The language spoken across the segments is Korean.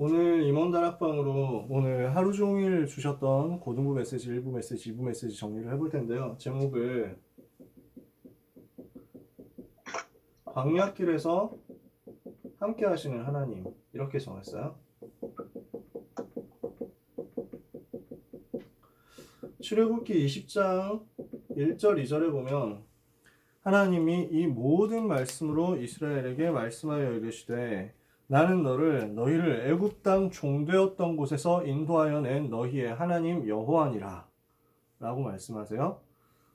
오늘 임원 다락방으로 오늘 하루 종일 주셨던 고등부 메시지, 1부 메시지, 2부 메시지 정리를 해볼 텐데요. 제목을 광야길에서 함께 하시는 하나님 이렇게 정했어요. 출애굽기 20장 1절 2절에 보면 하나님이 이 모든 말씀으로 이스라엘에게 말씀하여 이르시되 나는 너희를 애굽 땅 종되었던 곳에서 인도하여 낸 너희의 하나님 여호와니라 라고 말씀하세요.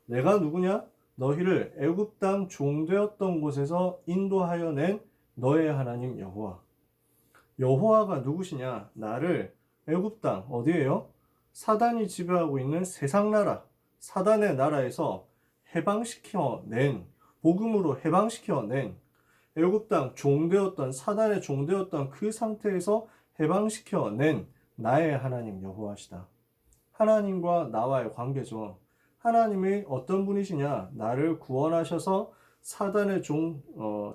내가 누구냐? 너희를 애굽 땅 종되었던 곳에서 인도하여 낸 너의 하나님 여호와. 여호와가 누구시냐? 나를 애굽 땅 어디예요? 사단이 지배하고 있는 세상 나라, 사단의 나라에서 해방시켜 낸, 복음으로 해방시켜 낸, 애굽 땅 종되었던, 사단의 종되었던 그 상태에서 해방시켜 낸 나의 하나님 여호와시다. 하나님과 나와의 관계죠. 하나님이 어떤 분이시냐? 나를 구원하셔서 사단의 종,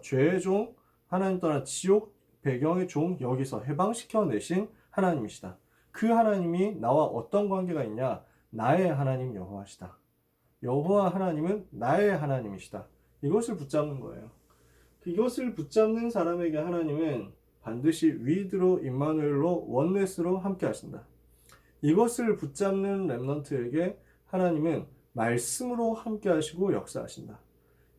죄의 종, 하나님 떠나 지옥 배경의 종 여기서 해방시켜 내신 하나님이시다. 그 하나님이 나와 어떤 관계가 있냐? 나의 하나님 여호와시다. 여호와 하나님은 나의 하나님이시다. 이것을 붙잡는 거예요. 이것을 붙잡는 사람에게 하나님은 반드시 위드로 임마누엘로 원네스로 함께 하신다. 이것을 붙잡는 렘넌트에게 하나님은 말씀으로 함께 하시고 역사하신다.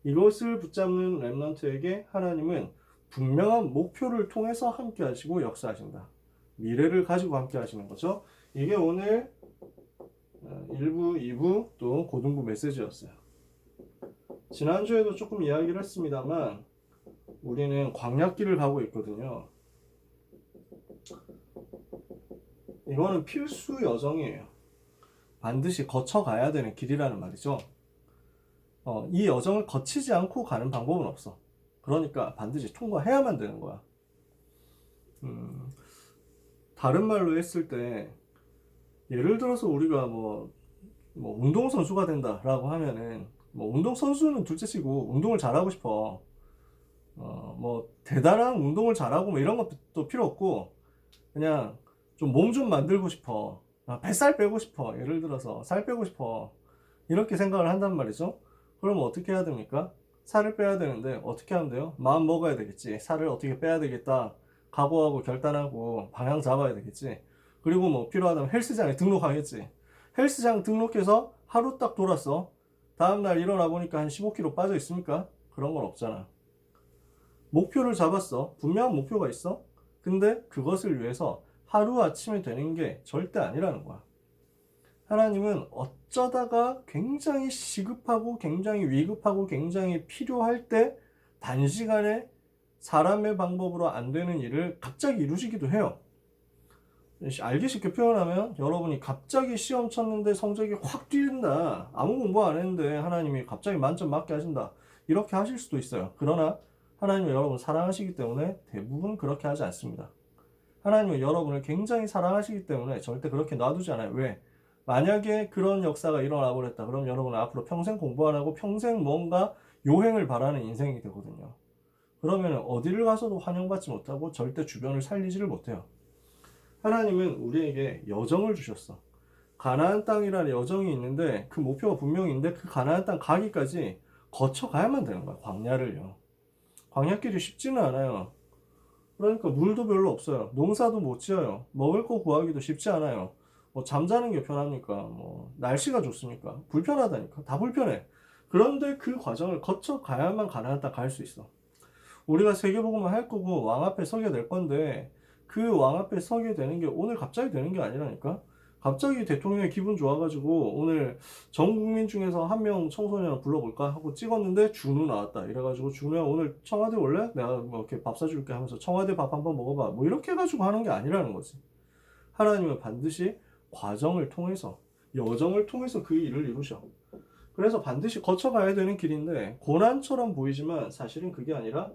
이것을 붙잡는 렘넌트에게 하나님은 분명한 목표를 통해서 함께 하시고 역사하신다. 미래를 가지고 함께 하시는 거죠. 이게 오늘 1부, 2부 또 고등부 메시지였어요. 지난주에도 조금 이야기를 했습니다만 우리는 광야길을 가고 있거든요. 이거는 필수 여정이에요. 반드시 거쳐가야 되는 길이라는 말이죠. 이 여정을 거치지 않고 가는 방법은 없어. 그러니까 반드시 통과해야만 되는 거야. 다른 말로 했을 때 예를 들어서 우리가 뭐 운동선수가 된다라고 하면은 뭐 운동선수는 둘째치고 운동을 잘하고 싶어. 뭐 대단한 운동을 잘하고 뭐 이런 것도 필요 없고 그냥 좀 몸 좀 만들고 싶어. 뱃살 빼고 싶어. 예를 들어서 살 빼고 싶어. 이렇게 생각을 한단 말이죠. 그러면 어떻게 해야 됩니까? 살을 빼야 되는데 어떻게 하면 돼요? 마음 먹어야 되겠지. 살을 어떻게 빼야 되겠다. 각오하고 결단하고 방향 잡아야 되겠지. 그리고 뭐 필요하다면 헬스장에 등록하겠지. 헬스장 등록해서 하루 딱 돌았어. 다음날 일어나 보니까 한 15kg 빠져 있습니까? 그런 건 없잖아. 목표를 잡았어. 분명한 목표가 있어. 근데 그것을 위해서 하루아침에 되는 게 절대 아니라는 거야. 하나님은 어쩌다가 굉장히 시급하고 굉장히 위급하고 굉장히 필요할 때 단시간에 사람의 방법으로 안 되는 일을 갑자기 이루시기도 해요. 알기 쉽게 표현하면 여러분이 갑자기 시험 쳤는데 성적이 확 뛰는다. 아무 공부 안 했는데 하나님이 갑자기 만점 맞게 하신다. 이렇게 하실 수도 있어요. 그러나 하나님은 여러분을 사랑하시기 때문에 대부분 그렇게 하지 않습니다. 하나님은 여러분을 굉장히 사랑하시기 때문에 절대 그렇게 놔두지 않아요. 왜? 만약에 그런 역사가 일어나 버렸다. 그럼 여러분은 앞으로 평생 공부 안 하고 평생 뭔가 요행을 바라는 인생이 되거든요. 그러면 어디를 가서도 환영받지 못하고 절대 주변을 살리지를 못해요. 하나님은 우리에게 여정을 주셨어. 가나안 땅이라는 여정이 있는데 그 목표가 분명히 있는데 그 가나안 땅 가기까지 거쳐가야만 되는 거야. 광야를요. 광야길이 쉽지는 않아요. 그러니까 물도 별로 없어요. 농사도 못 지어요. 먹을 거 구하기도 쉽지 않아요. 뭐 잠자는 게 편합니까? 뭐 날씨가 좋습니까? 불편하다니까. 다 불편해. 그런데 그 과정을 거쳐 가야만 가나안 땅 갈 수 있어. 우리가 세계복음을 할 거고 왕 앞에 서게 될 건데 그 왕 앞에 서게 되는 게 오늘 갑자기 되는 게 아니라니까. 갑자기 대통령이 기분 좋아가지고 오늘 전 국민 중에서 한 명 청소년 불러볼까 하고 찍었는데 준우 나왔다. 이래가지고 준우야 오늘 청와대 올래? 내가 뭐 이렇게 밥 사줄게 하면서 청와대 밥 한번 먹어봐. 뭐 이렇게 해가지고 하는 게 아니라는 거지. 하나님은 반드시 과정을 통해서 여정을 통해서 그 일을 이루셔. 그래서 반드시 거쳐가야 되는 길인데 고난처럼 보이지만 사실은 그게 아니라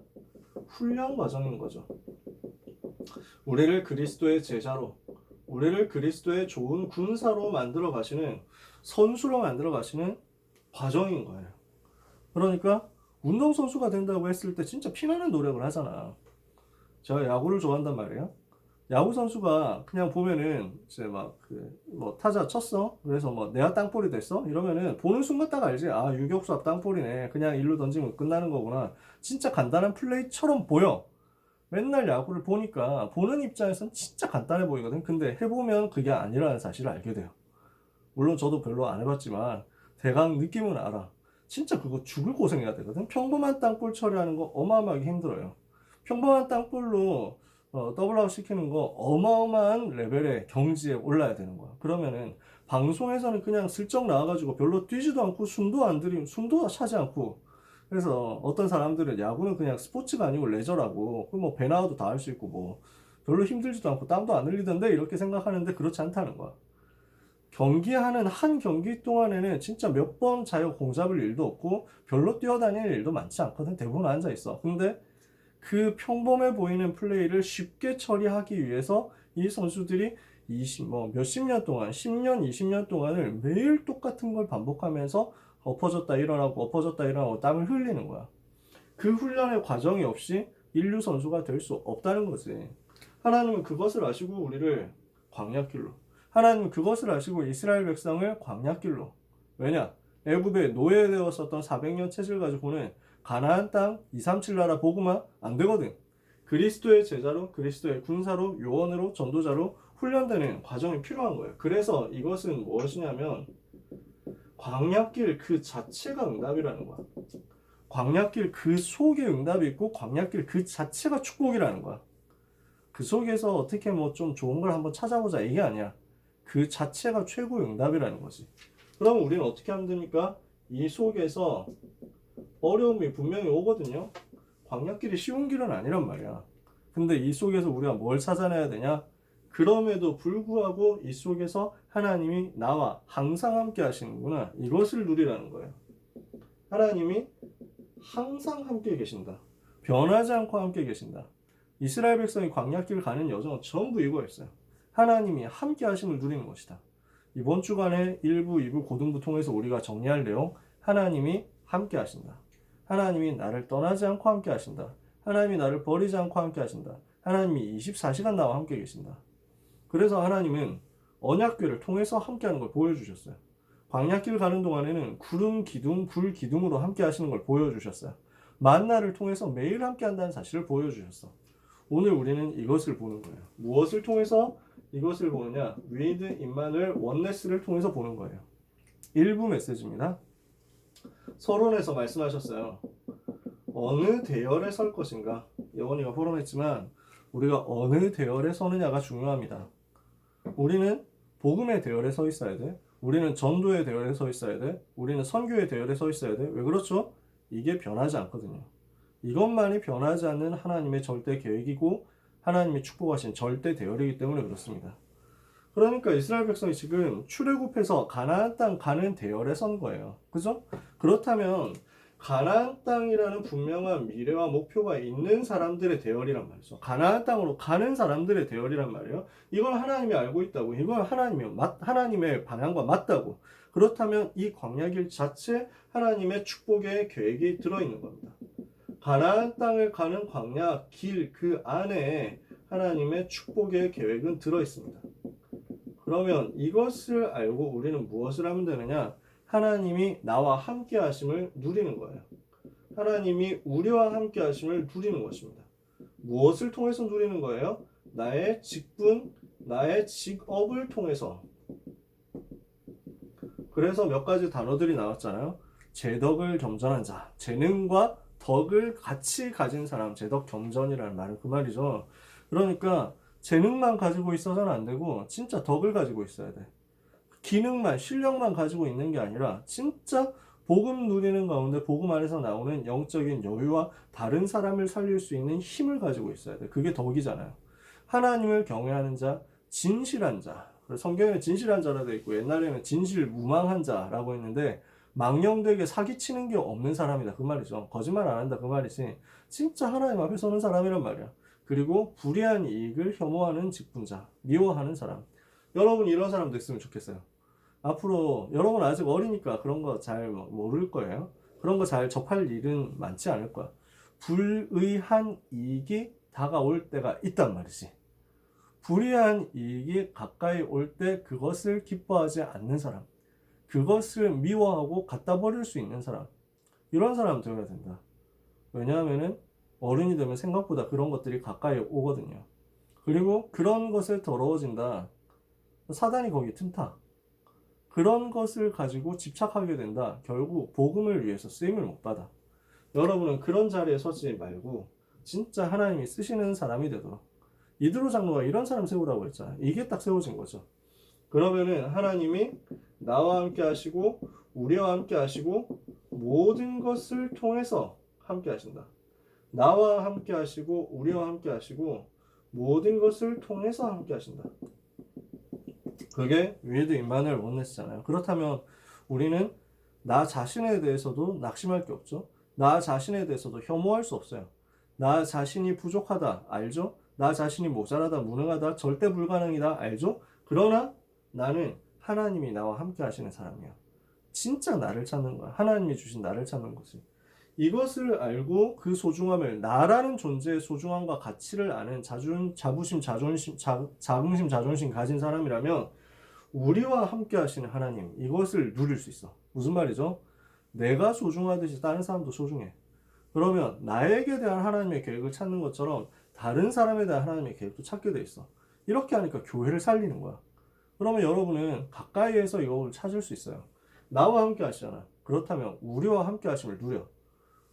훈련 과정인 거죠. 우리를 그리스도의 제자로, 우리를 그리스도의 좋은 군사로 만들어 가시는, 선수로 만들어 가시는 과정인 거예요. 그러니까 운동선수가 된다고 했을 때 진짜 피나는 노력을 하잖아. 제가 야구를 좋아한단 말이에요. 야구 선수가 그냥 보면은 이제 막 그 뭐 타자 쳤어. 그래서 뭐 내가 땅볼이 됐어. 이러면은 보는 순간 딱 알지. 아, 유격수 앞 땅볼이네. 그냥 일루 던지면 끝나는 거구나. 진짜 간단한 플레이처럼 보여. 맨날 야구를 보니까 보는 입장에선 진짜 간단해 보이거든. 근데 해보면 그게 아니라는 사실을 알게 돼요. 물론 저도 별로 안 해봤지만 대강 느낌은 알아. 진짜 그거 죽을 고생해야 되거든. 평범한 땅볼 처리하는 거 어마어마하게 힘들어요. 평범한 땅볼로 더블아웃 시키는 거 어마어마한 레벨의 경지에 올라야 되는 거야. 그러면은 방송에서는 그냥 슬쩍 나와가지고 별로 뛰지도 않고 숨도 안 들이면 숨도 차지 않고, 그래서 어떤 사람들은 야구는 그냥 스포츠가 아니고 레저라고, 그 뭐 배 나와도 다 할 수 있고 뭐 별로 힘들지도 않고 땀도 안 흘리던데 이렇게 생각하는데 그렇지 않다는 거야. 경기하는 한 경기 동안에는 진짜 몇 번 자유 공잡을 일도 없고 별로 뛰어다닐 일도 많지 않거든. 대부분 앉아 있어. 근데 그 평범해 보이는 플레이를 쉽게 처리하기 위해서 이 선수들이 몇십 년 동안, 10년, 20년 동안을 매일 똑같은 걸 반복하면서 엎어졌다 일어나고 엎어졌다 일어나고 땀을 흘리는 거야. 그 훈련의 과정이 없이 인류 선수가 될 수 없다는 거지. 하나님은 그것을 아시고 우리를 광야길로, 하나님은 그것을 아시고 이스라엘 백성을 광야길로, 왜냐? 애굽에 노예되었었던 400년 체질 가지고는 가나안 땅 237 나라 복음화 안 되거든. 그리스도의 제자로, 그리스도의 군사로, 요원으로, 전도자로 훈련되는 과정이 필요한 거예요. 그래서 이것은 무엇이냐면 광야길 그 자체가 응답이라는 거야. 광야길 그 속에 응답이 있고 광야길 그 자체가 축복이라는 거야. 그 속에서 어떻게 뭐 좀 좋은 걸 한번 찾아보자 이게 아니야. 그 자체가 최고의 응답이라는 거지. 그럼 우리는 어떻게 하면 됩니까? 이 속에서 어려움이 분명히 오거든요. 광야길이 쉬운 길은 아니란 말이야. 근데 이 속에서 우리가 뭘 찾아내야 되냐? 그럼에도 불구하고 이 속에서 하나님이 나와 항상 함께 하시는구나. 이것을 누리라는 거예요. 하나님이 항상 함께 계신다. 변하지 않고 함께 계신다. 이스라엘 백성이 광야길 가는 여정은 전부 이거였어요. 하나님이 함께 하심을 누리는 것이다. 이번 주간에 1부, 2부, 고등부 통해서 우리가 정리할 내용, 하나님이 함께 하신다. 하나님이 나를 떠나지 않고 함께 하신다. 하나님이 나를 버리지 않고 함께 하신다. 하나님이 24시간 나와 함께 계신다. 그래서 하나님은 언약궤를 통해서 함께하는 걸 보여주셨어요. 광야길 가는 동안에는 구름 기둥, 불 기둥으로 함께 하시는 걸 보여주셨어요. 만나를 통해서 매일 함께 한다는 사실을 보여주셨어. 오늘 우리는 이것을 보는 거예요. 무엇을 통해서 이것을 보느냐? with 임마누엘 원네스를 통해서 보는 거예요. 일부 메시지입니다. 서론에서 말씀하셨어요. 어느 대열에 설 것인가? 여원이가 포럼했지만 우리가 어느 대열에 서느냐가 중요합니다. 우리는 복음의 대열에 서 있어야 돼. 우리는 전도의 대열에 서 있어야 돼. 우리는 선교의 대열에 서 있어야 돼. 왜 그렇죠? 이게 변하지 않거든요. 이것만이 변하지 않는 하나님의 절대 계획이고 하나님이 축복하신 절대 대열이기 때문에 그렇습니다. 그러니까 이스라엘 백성이 지금 출애굽해서 가나안 땅 가는 대열에 선 거예요. 그죠? 그렇다면 가나안 땅이라는 분명한 미래와 목표가 있는 사람들의 대열이란 말이죠. 가나안 땅으로 가는 사람들의 대열이란 말이에요. 이걸 하나님이 알고 있다고. 이걸 하나님의 방향과 맞다고. 그렇다면 이 광야길 자체 하나님의 축복의 계획이 들어있는 겁니다. 가나안 땅을 가는 광야 길 그 안에 하나님의 축복의 계획은 들어있습니다. 그러면 이것을 알고 우리는 무엇을 하면 되느냐? 하나님이 나와 함께 하심을 누리는 거예요. 하나님이 우리와 함께 하심을 누리는 것입니다. 무엇을 통해서 누리는 거예요? 나의 직분, 나의 직업을 통해서. 그래서 몇 가지 단어들이 나왔잖아요. 재덕을 겸전한 자, 재능과 덕을 같이 가진 사람, 재덕 겸전이라는 말은 그 말이죠. 그러니까 재능만 가지고 있어서는 안 되고 진짜 덕을 가지고 있어야 돼. 기능만, 실력만 가지고 있는 게 아니라 진짜 복음 누리는 가운데 복음 안에서 나오는 영적인 여유와 다른 사람을 살릴 수 있는 힘을 가지고 있어야 돼. 그게 덕이잖아요. 하나님을 경외하는 자, 진실한 자. 성경에 진실한 자라고 되어 있고 옛날에는 진실무망한 자라고 했는데 망령되게 사기치는 게 없는 사람이다 그 말이죠. 거짓말 안 한다 그 말이지. 진짜 하나님 앞에 서는 사람이란 말이야. 그리고 불의한 이익을 혐오하는 직분자, 미워하는 사람. 여러분 이런 사람 됐으면 좋겠어요. 앞으로 여러분 아직 어리니까 그런 거 잘 모를 거예요. 그런 거 잘 접할 일은 많지 않을 거야. 불의한 이익이 다가올 때가 있단 말이지. 불이한 이익이 가까이 올 때 그것을 기뻐하지 않는 사람, 그것을 미워하고 갖다 버릴 수 있는 사람, 이런 사람 되어야 된다. 왜냐하면은 어른이 되면 생각보다 그런 것들이 가까이 오거든요. 그리고 그런 것에 더러워진다. 사단이 거기 틈타. 그런 것을 가지고 집착하게 된다. 결국 복음을 위해서 쓰임을 못 받아. 여러분은 그런 자리에 서지 말고 진짜 하나님이 쓰시는 사람이 되도록. 이드로 장로가 이런 사람 세우라고 했잖아. 이게 딱 세워진 거죠. 그러면은 하나님이 나와 함께 하시고 우리와 함께 하시고 모든 것을 통해서 함께 하신다. 나와 함께 하시고 우리와 함께 하시고 모든 것을 통해서 함께 하신다. 그게 위드 임마누엘 원네스잖아요. 그렇다면 우리는 나 자신에 대해서도 낙심할 게 없죠. 나 자신에 대해서도 혐오할 수 없어요. 나 자신이 부족하다 알죠? 나 자신이 모자라다 무능하다 절대 불가능이다 알죠? 그러나 나는 하나님이 나와 함께 하시는 사람이야. 진짜 나를 찾는 거야. 하나님이 주신 나를 찾는 거지. 이것을 알고 그 소중함을, 나라는 존재의 소중함과 가치를 아는 자부심, 자긍심, 자존심 가진 사람이라면 우리와 함께 하시는 하나님, 이것을 누릴 수 있어. 무슨 말이죠? 내가 소중하듯이 다른 사람도 소중해. 그러면 나에게 대한 하나님의 계획을 찾는 것처럼 다른 사람에 대한 하나님의 계획도 찾게 돼 있어. 이렇게 하니까 교회를 살리는 거야. 그러면 여러분은 가까이에서 이걸 찾을 수 있어요. 나와 함께 하시잖아. 그렇다면 우리와 함께 하심을 누려.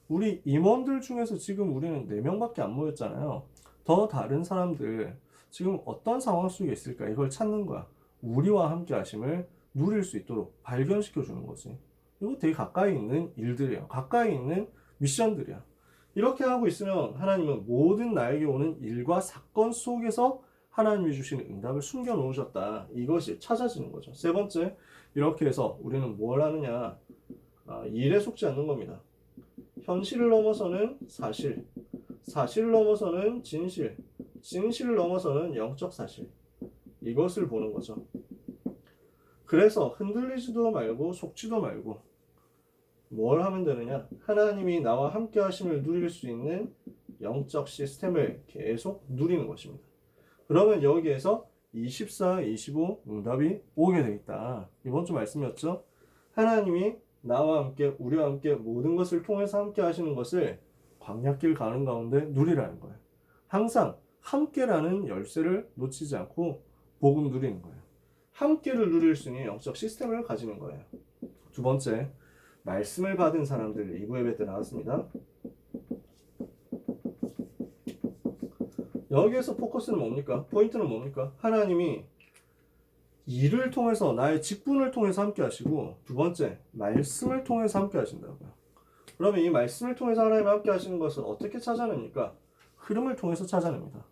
우리 임원들 중에서 지금 우리는 4명밖에 안 모였잖아요. 더 다른 사람들 지금 어떤 상황 속에 있을까? 이걸 찾는 거야. 우리와 함께 하심을 누릴 수 있도록 발견시켜 주는 거지. 이거 되게 가까이 있는 일들이에요. 가까이 있는 미션들이야. 이렇게 하고 있으면 하나님은 모든 나에게 오는 일과 사건 속에서 하나님이 주시는 응답을 숨겨 놓으셨다. 이것이 찾아지는 거죠. 세 번째, 이렇게 해서 우리는 뭘 하느냐? 일에 속지 않는 겁니다. 현실을 넘어서는 사실, 사실을 넘어서는 진실, 진실을 넘어서는 영적 사실. 이것을 보는 거죠. 그래서 흔들리지도 말고 속지도 말고 뭘 하면 되느냐? 하나님이 나와 함께 하심을 누릴 수 있는 영적 시스템을 계속 누리는 것입니다. 그러면 여기에서 24, 25 응답이 오게 돼 있다. 이번 주 말씀이었죠? 하나님이 나와 함께 우리와 함께 모든 것을 통해서 함께 하시는 것을 광야길 가는 가운데 누리라는 거예요. 항상 함께라는 열쇠를 놓치지 않고 복음 누리는 거예요. 함께를 누릴 수 있는 영적 시스템을 가지는 거예요. 두 번째, 말씀을 받은 사람들 2부 예배 때 나왔습니다. 여기에서 포커스는 뭡니까? 포인트는 뭡니까? 하나님이 일을 통해서 나의 직분을 통해서 함께 하시고 두 번째, 말씀을 통해서 함께 하신다고요. 그러면 이 말씀을 통해서 하나님 함께 하시는 것을 어떻게 찾아냅니까? 흐름을 통해서 찾아냅니다.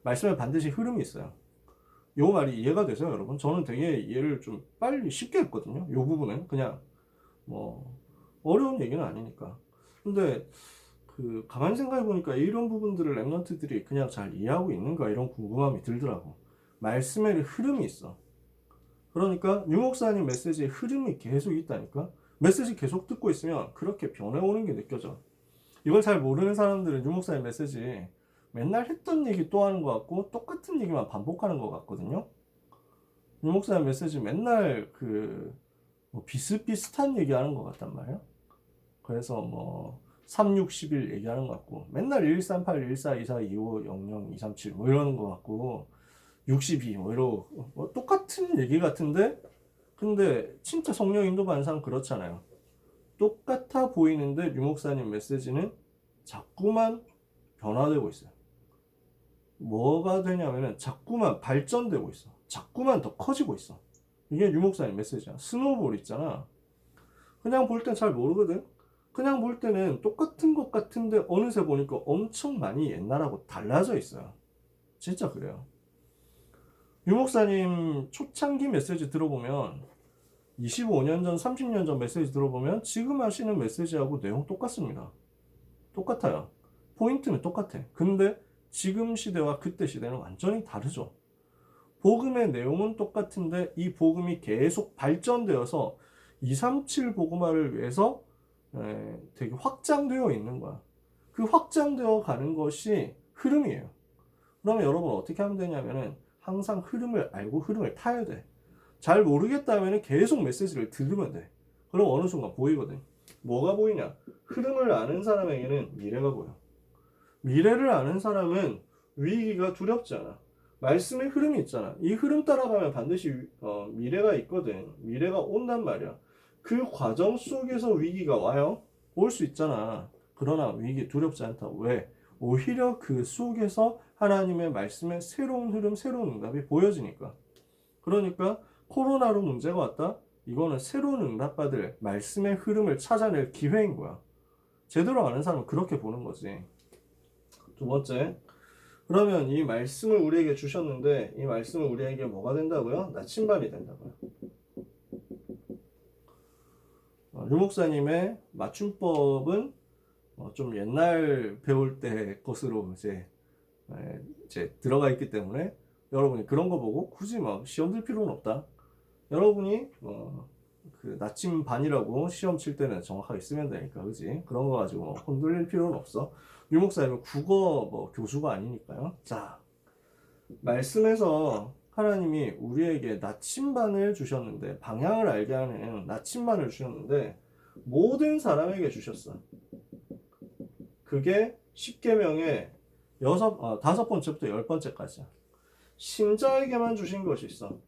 말씀에 반드시 흐름이 있어요. 요 말이 이해가 되세요, 여러분? 저는 되게 이해를 좀 빨리 쉽게 했거든요. 요 부분은 그냥 뭐 어려운 얘기는 아니니까. 근데 가만히 생각해 보니까 이런 부분들을 랩런트들이 그냥 잘 이해하고 있는가 이런 궁금함이 들더라고. 말씀에 흐름이 있어. 그러니까 유 목사님 메시지에 흐름이 계속 있다니까. 메시지 계속 듣고 있으면 그렇게 변해오는 게 느껴져. 이걸 잘 모르는 사람들은 유 목사님 메시지 맨날 했던 얘기 또 하는 것 같고 똑같은 얘기만 반복하는 것 같거든요. 유 목사님 메시지 맨날 뭐 비슷비슷한 얘기하는 것 같단 말이에요. 그래서 뭐 3611 얘기하는 것 같고 맨날 138, 14, 24, 25, 00, 237 뭐 이러는 것 같고 62 뭐 이러고 뭐 똑같은 얘기 같은데 근데 진짜 성령 인도 반상 그렇잖아요. 똑같아 보이는데 유 목사님 메시지는 자꾸만 변화되고 있어요. 뭐가 되냐면은 자꾸만 발전되고 있어. 자꾸만 더 커지고 있어. 이게 유 목사님 메시지야. 스노우볼 있잖아. 그냥 볼 땐 잘 모르거든. 그냥 볼 때는 똑같은 것 같은데 어느새 보니까 엄청 많이 옛날하고 달라져 있어요. 진짜 그래요. 유 목사님 초창기 메시지 들어보면 25년 전, 30년 전 메시지 들어보면 지금 하시는 메시지하고 내용 똑같습니다. 똑같아요. 포인트는 똑같아. 근데 지금 시대와 그때 시대는 완전히 다르죠. 복음의 내용은 똑같은데 이 복음이 계속 발전되어서 237 복음화를 위해서 되게 확장되어 있는 거야. 그 확장되어 가는 것이 흐름이에요. 그러면 여러분 어떻게 하면 되냐면은 항상 흐름을 알고 흐름을 타야 돼. 잘 모르겠다면 계속 메시지를 들으면 돼. 그럼 어느 순간 보이거든. 뭐가 보이냐? 흐름을 아는 사람에게는 미래가 보여. 미래를 아는 사람은 위기가 두렵지 않아. 말씀의 흐름이 있잖아. 이 흐름 따라가면 반드시 미래가 있거든. 미래가 온단 말이야. 그 과정 속에서 위기가 와요. 올 수 있잖아. 그러나 위기 두렵지 않다. 왜? 오히려 그 속에서 하나님의 말씀의 새로운 흐름, 새로운 응답이 보여지니까. 그러니까 코로나로 문제가 왔다? 이거는 새로운 응답받을 말씀의 흐름을 찾아낼 기회인 거야. 제대로 아는 사람은 그렇게 보는 거지. 두 번째, 그러면 이 말씀을 우리에게 주셨는데 이 말씀은 우리에게 뭐가 된다고요? 나침반이 된다고요. 류 목사님의 맞춤법은 좀 옛날 배울 때 것으로 이제 들어가 있기 때문에 여러분이 그런 거 보고 굳이 막 시험 들 필요는 없다. 여러분이 그 나침반이라고 시험 칠 때는 정확하게 쓰면 되니까, 그지? 그런 거 가지고 흔들릴 필요는 없어. 류 목사님은 국어 교수가 아니니까요. 자, 말씀에서 하나님이 우리에게 나침반을 주셨는데, 방향을 알게 하는 나침반을 주셨는데 모든 사람에게 주셨어. 그게 10계명의 5번째부터 10번째까지야. 신자에게만 주신 것이 있어.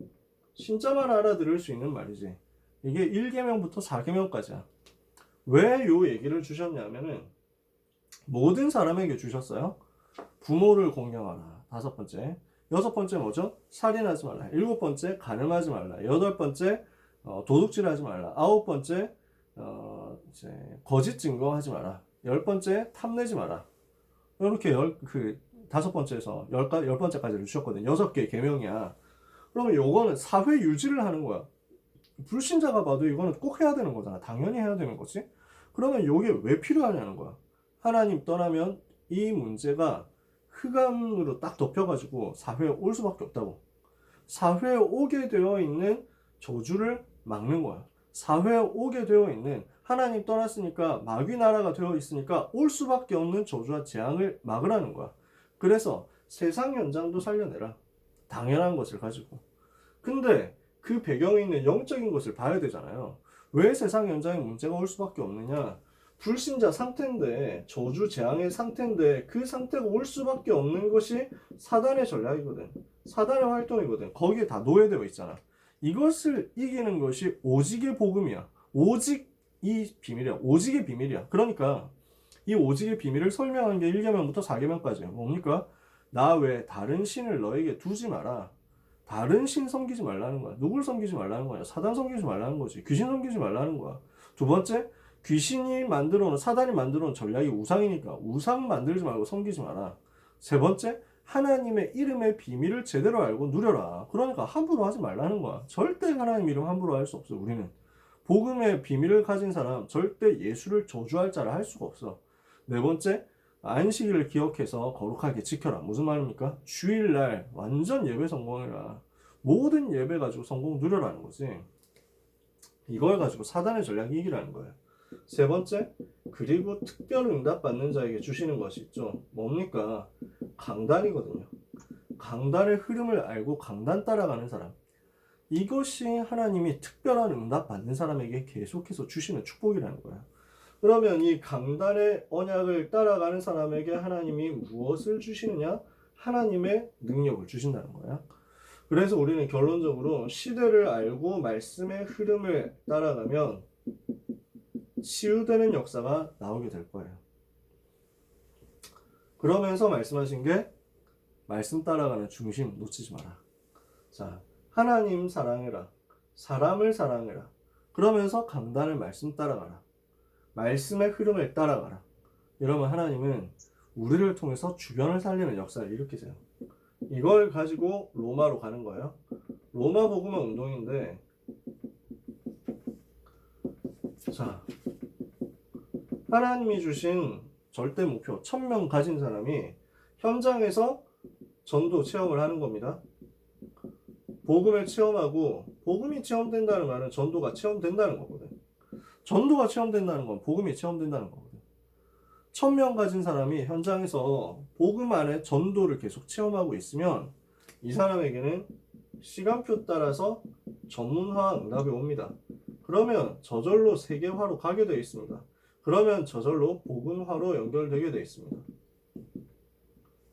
신자만 알아들을 수 있는 말이지. 이게 1계명부터 4계명까지야. 왜 요 얘기를 주셨냐면은 모든 사람에게 주셨어요. 부모를 공경하라. 5번째. 6번째 뭐죠? 살인하지 말라. 7번째 간음하지 말라. 8번째 도둑질하지 말라. 9번째 이제 거짓 증거하지 마라. 10번째 탐내지 마라. 이렇게 5번째에서 10번째까지를 주셨거든요. 6개의 계명이야. 그러면 요거는 사회 유지를 하는 거야. 불신자가 봐도 이거는 꼭 해야 되는 거잖아. 당연히 해야 되는 거지. 그러면 요게 왜 필요하냐는 거야. 하나님 떠나면 이 문제가 흑암으로 딱 덮여가지고 사회에 올 수밖에 없다고. 사회에 오게 되어 있는 저주를 막는 거야. 사회에 오게 되어 있는, 하나님 떠났으니까 마귀 나라가 되어 있으니까 올 수밖에 없는 저주와 재앙을 막으라는 거야. 그래서 세상 현장도 살려내라. 당연한 것을 가지고. 근데 그 배경에 있는 영적인 것을 봐야 되잖아요. 왜 세상 현장에 문제가 올 수밖에 없느냐? 불신자 상태인데, 저주 재앙의 상태인데 그 상태가 올 수밖에 없는 것이 사단의 전략이거든. 사단의 활동이거든. 거기에 다 노예되어 있잖아. 이것을 이기는 것이 오직의 복음이야. 오직 이 비밀이야. 오직의 비밀이야. 그러니까 이 오직의 비밀을 설명한 게 1계명부터 4계명까지예요. 뭡니까? 나 외에 다른 신을 너에게 두지 마라. 다른 신 섬기지 말라는 거야. 누굴 섬기지 말라는 거야? 사단 섬기지 말라는 거지. 귀신 섬기지 말라는 거야. 두 번째, 귀신이 만들어 놓은, 사단이 만들어 놓은 전략이 우상이니까 우상 만들지 말고 섬기지 마라. 세 번째, 하나님의 이름의 비밀을 제대로 알고 누려라. 그러니까 함부로 하지 말라는 거야. 절대 하나님 이름 함부로 할 수 없어. 우리는 복음의 비밀을 가진 사람 절대 예수를 저주할 자라 할 수가 없어. 네 번째, 안식일을 기억해서 거룩하게 지켜라. 무슨 말입니까? 주일날 완전 예배 성공해라. 모든 예배 가지고 성공 누려라는 거지. 이걸 가지고 사단의 전략이 이기라는 거예요. 세 번째, 그리고 특별 응답 받는 자에게 주시는 것이 있죠. 뭡니까? 강단이거든요. 강단의 흐름을 알고 강단 따라가는 사람. 이것이 하나님이 특별한 응답 받는 사람에게 계속해서 주시는 축복이라는 거야. 그러면 이 강단의 언약을 따라가는 사람에게 하나님이 무엇을 주시느냐? 하나님의 능력을 주신다는 거야. 그래서 우리는 결론적으로 시대를 알고 말씀의 흐름을 따라가면 치유되는 역사가 나오게 될 거예요. 그러면서 말씀하신 게 말씀 따라가는 중심 놓치지 마라. 자, 하나님 사랑해라. 사람을 사랑해라. 그러면서 강단을 말씀 따라가라. 말씀의 흐름을 따라가라. 이러면 하나님은 우리를 통해서 주변을 살리는 역사를 일으키세요. 이걸 가지고 로마로 가는 거예요. 로마 복음은 운동인데, 자, 하나님이 주신 절대 목표 1000명 가진 사람이 현장에서 전도 체험을 하는 겁니다. 복음을 체험하고, 복음이 체험된다는 말은 전도가 체험된다는 거거든. 전도가 체험된다는 건 복음이 체험된다는 거거든. 1000명 가진 사람이 현장에서 복음 안에 전도를 계속 체험하고 있으면 이 사람에게는 시간표 따라서 전문화 응답이 옵니다. 그러면 저절로 세계화로 가게 되어 있습니다. 그러면 저절로 복음화로 연결되게 되어 있습니다.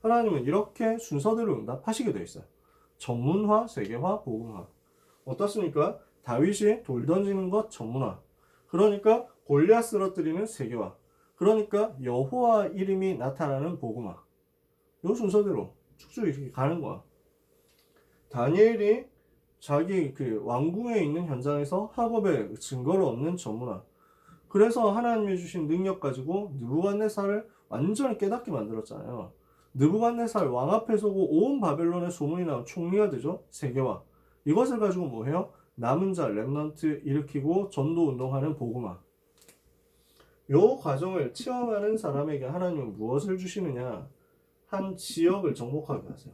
하나님은 이렇게 순서대로 응답하시게 되어 있어요. 전문화, 세계화, 복음화. 어떻습니까? 다윗이 돌 던지는 것 전문화. 그러니까 골리앗 쓰러뜨리는 세계화. 그러니까 여호와 이름이 나타나는 복음화. 이 순서대로 쭉쭉 이렇게 가는 거야. 다니엘이 자기 그 왕궁에 있는 현장에서 학업의 증거를 얻는 전문화. 그래서 하나님이 주신 능력 가지고 느부갓네살을 완전히 깨닫게 만들었잖아요. 느부갓네살 왕 앞에 서고 온 바벨론의 소문이 나온 총리가 되죠. 세계화. 이것을 가지고 뭐 해요? 남은 자 렘넌트 일으키고 전도 운동하는 복음화. 요 과정을 체험하는 사람에게 하나님은 무엇을 주시느냐? 한 지역을 정복하게 하세요.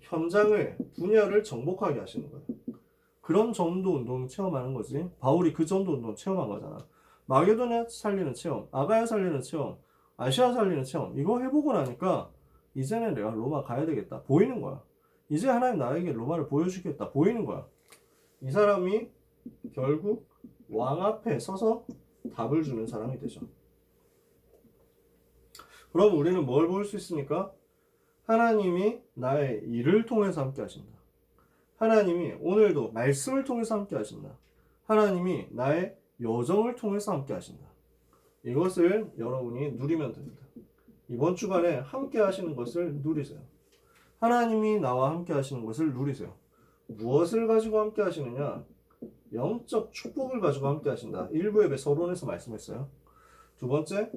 현장을, 분야를 정복하게 하시는 거예요. 그런 전도 운동 체험하는 거지. 바울이 그 전도 운동 체험한 거잖아. 마게도냐 살리는 체험, 아가야 살리는 체험, 아시아 살리는 체험. 이거 해보고 나니까 이제는 내가 로마 가야 되겠다. 보이는 거야. 이제 하나님 나에게 로마를 보여주겠다. 보이는 거야. 이 사람이 결국 왕 앞에 서서 답을 주는 사람이 되죠. 그럼 우리는 뭘 볼 수 있습니까? 하나님이 나의 일을 통해서 함께 하신다. 하나님이 오늘도 말씀을 통해서 함께 하신다. 하나님이 나의 여정을 통해서 함께 하신다. 이것을 여러분이 누리면 됩니다. 이번 주간에 함께 하시는 것을 누리세요. 하나님이 나와 함께 하시는 것을 누리세요. 무엇을 가지고 함께 하시느냐? 영적 축복을 가지고 함께 하신다. 1부 예배 서론에서 말씀했어요. 두 번째,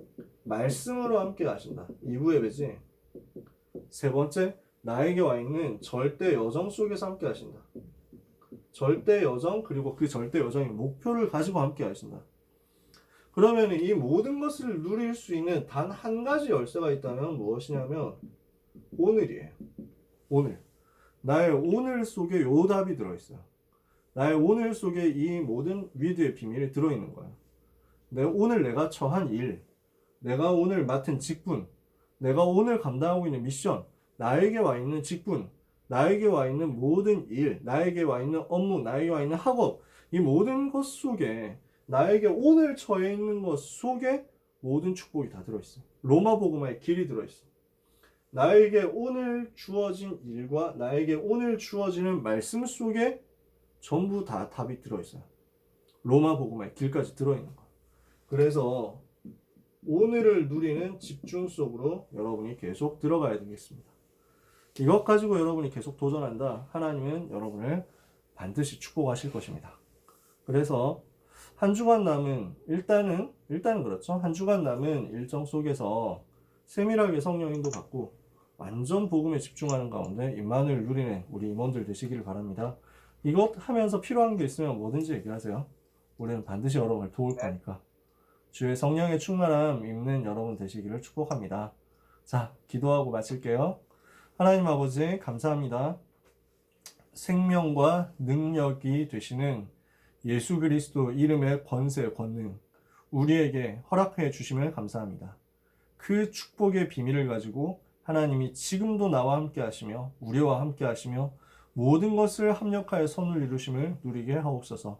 말씀으로 함께 하신다. 2부 예배지. 세 번째, 나에게 와 있는 절대 여정 속에서 함께 하신다. 절대 여정, 그리고 그 절대 여정의 목표를 가지고 함께 하신다. 그러면 이 모든 것을 누릴 수 있는 단 한 가지 열쇠가 있다면 무엇이냐면 오늘이에요. 오늘. 나의 오늘 속에 요 답이 들어있어요. 나의 오늘 속에 이 모든 위드의 비밀이 들어있는 거야. 오늘 내가 처한 일, 내가 오늘 맡은 직분, 내가 오늘 감당하고 있는 미션, 나에게 와 있는 직분, 나에게 와 있는 모든 일, 나에게 와 있는 업무, 나에게 와 있는 학업, 이 모든 것 속에 나에게 오늘 처해 있는 것 속에 모든 축복이 다 들어있어. 로마 복음화의 길이 들어있어. 나에게 오늘 주어진 일과 나에게 오늘 주어지는 말씀 속에 전부 다 답이 들어있어요. 로마 복음화의 길까지 들어있는 거야. 그래서 오늘을 누리는 집중 속으로 여러분이 계속 들어가야 되겠습니다. 이것 가지고 여러분이 계속 도전한다. 하나님은 여러분을 반드시 축복하실 것입니다. 그래서 한 주간 남은 일단은 그렇죠. 한 주간 남은 일정 속에서 세밀하게 성령 인도 받고 완전 복음에 집중하는 가운데 임만을 누리는 우리 임원들 되시기를 바랍니다. 이것 하면서 필요한 게 있으면 뭐든지 얘기하세요. 우리는 반드시 여러분을 도울 거니까. 주의 성령의 충만함 입는 여러분 되시기를 축복합니다. 자, 기도하고 마칠게요. 하나님 아버지 감사합니다. 생명과 능력이 되시는 예수 그리스도 이름의 권세, 권능 우리에게 허락해 주심을 감사합니다. 그 축복의 비밀을 가지고 하나님이 지금도 나와 함께 하시며 우리와 함께 하시며 모든 것을 합력하여 선을 이루심을 누리게 하옵소서.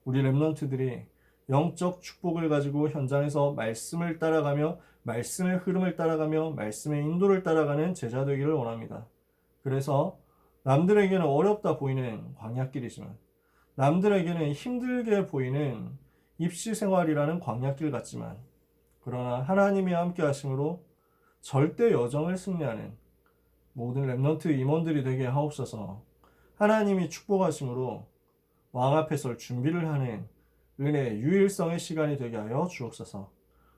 우리 렘넌트들이 영적 축복을 가지고 현장에서 말씀을 따라가며 말씀의 흐름을 따라가며 말씀의 인도를 따라가는 제자 되기를 원합니다. 그래서 남들에게는 어렵다 보이는 광야길이지만 남들에게는 힘들게 보이는 입시 생활이라는 광야길 같지만 그러나 하나님이 함께 하심으로 절대 여정을 승리하는 모든 렘넌트 임원들이 되게 하옵소서. 하나님이 축복하심으로 왕 앞에 설 준비를 하는 은혜의 유일성의 시간이 되게 하여 주옵소서.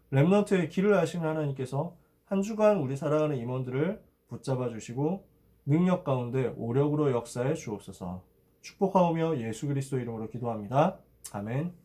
렘넌트의 길을 하시는 하나님께서 한 주간 우리 사랑하는 임원들을 붙잡아 주시고 능력 가운데 오력으로 역사해 주옵소서. 축복하오며 예수 그리스도 이름으로 기도합니다. 아멘.